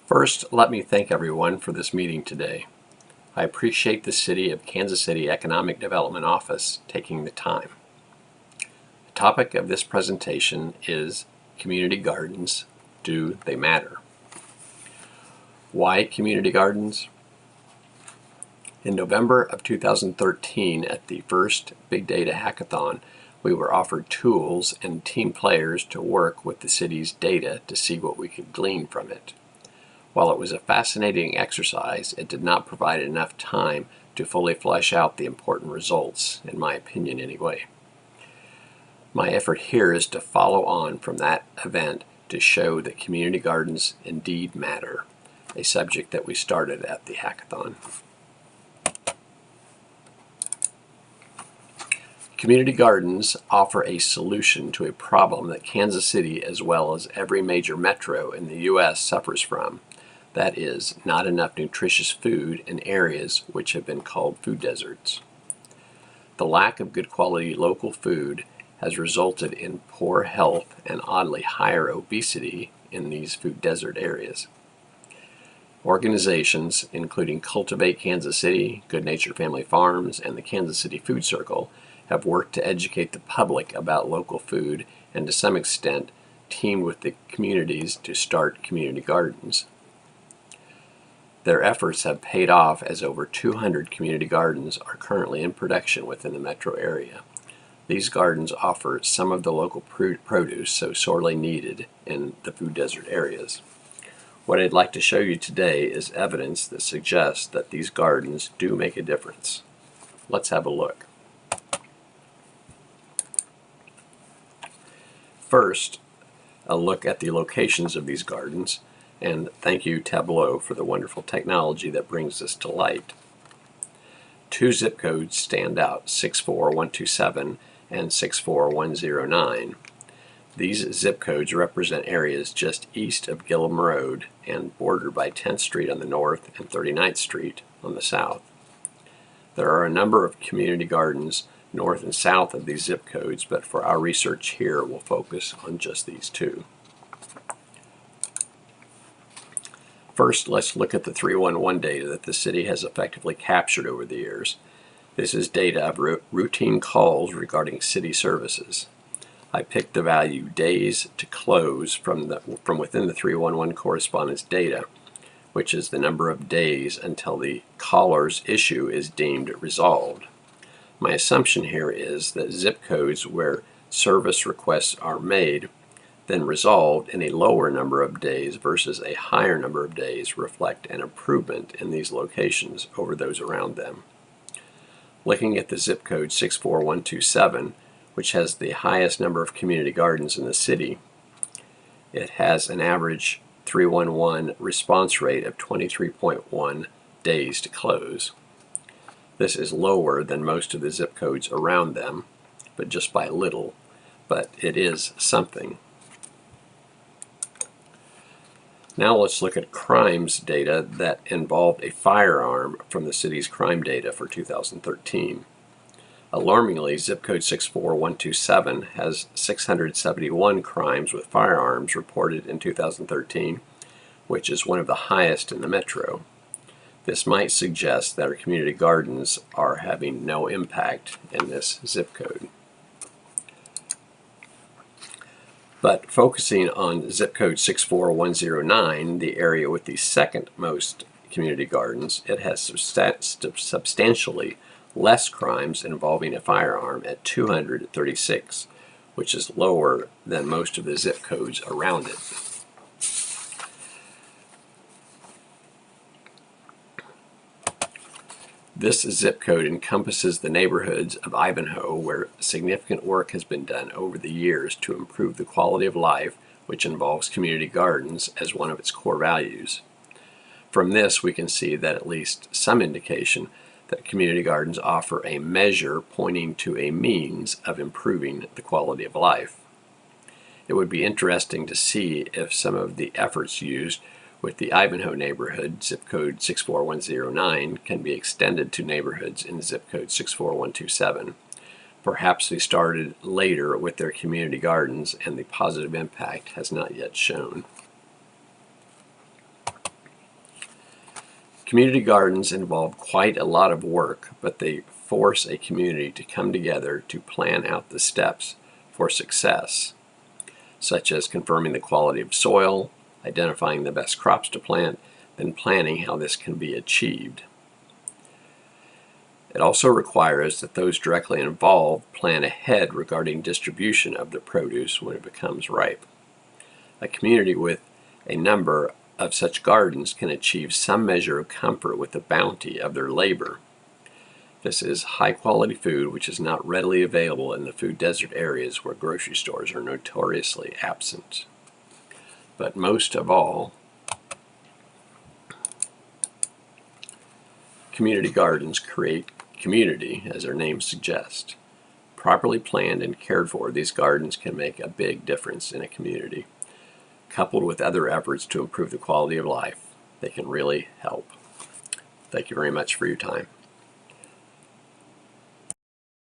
First, let me thank everyone for this meeting today. I appreciate the City of Kansas City Economic Development Office taking the time. The topic of this presentation is community gardens. Do they matter? Why community gardens? In November of 2013, at the first Big Data Hackathon, we were offered tools and team players to work with the city's data to see what we could glean from it. While it was a fascinating exercise, it did not provide enough time to fully flesh out the important results, in my opinion anyway. My effort here is to follow on from that event to show that community gardens indeed matter, a subject that we started at the hackathon. Community gardens offer a solution to a problem that Kansas City, as well as every major metro in the U.S., suffers from. That is, not enough nutritious food in areas which have been called food deserts. The lack of good quality local food has resulted in poor health and oddly higher obesity in these food desert areas. Organizations, including Cultivate Kansas City, Good Natured Family Farms, and the Kansas City Food Circle, have worked to educate the public about local food and to some extent teamed with the communities to start community gardens. Their efforts have paid off as over 200 community gardens are currently in production within the metro area. These gardens offer some of the local produce so sorely needed in the food desert areas. What I'd like to show you today is evidence that suggests that these gardens do make a difference. Let's have a look. First, a look at the locations of these gardens, and thank you Tableau for the wonderful technology that brings this to light. Two zip codes stand out, 64127 and 64109. These zip codes represent areas just east of Gillum Road and bordered by 10th Street on the north and 39th Street on the south. There are a number of community gardens north and south of these zip codes, but for our research here, we'll focus on just these two. First, let's look at the 311 data that the city has effectively captured over the years. This is data of routine calls regarding city services. I picked the value days to close from within the 311 correspondence data, which is the number of days until the caller's issue is deemed resolved. My assumption here is that zip codes where service requests are made, then resolved in a lower number of days versus a higher number of days reflect an improvement in these locations over those around them. Looking at the zip code 64127, which has the highest number of community gardens in the city, it has an average 311 response rate of 23.1 days to close. This is lower than most of the zip codes around them, but just by little, but it is something. Now let's look at crimes data that involved a firearm from the city's crime data for 2013. Alarmingly, zip code 64127 has 671 crimes with firearms reported in 2013, which is one of the highest in the metro. This might suggest that our community gardens are having no impact in this zip code. But focusing on zip code 64109, the area with the second most community gardens, it has substantially less crimes involving a firearm at 236, which is lower than most of the zip codes around it. This zip code encompasses the neighborhoods of Ivanhoe, where significant work has been done over the years to improve the quality of life, which involves community gardens as one of its core values. From this, we can see that at least some indication that community gardens offer a measure pointing to a means of improving the quality of life. It would be interesting to see if some of the efforts used with the Ivanhoe neighborhood, zip code 64109, can be extended to neighborhoods in zip code 64127. Perhaps they started later with their community gardens and the positive impact has not yet shown. Community gardens involve quite a lot of work, but they force a community to come together to plan out the steps for success, such as confirming the quality of soil, identifying the best crops to plant, then planning how this can be achieved. It also requires that those directly involved plan ahead regarding distribution of the produce when it becomes ripe. A community with a number of such gardens can achieve some measure of comfort with the bounty of their labor. This is high-quality food which is not readily available in the food desert areas where grocery stores are notoriously absent. But most of all, community gardens create community, as their name suggests. Properly planned and cared for, these gardens can make a big difference in a community. Coupled with other efforts to improve the quality of life, they can really help. Thank you very much for your time.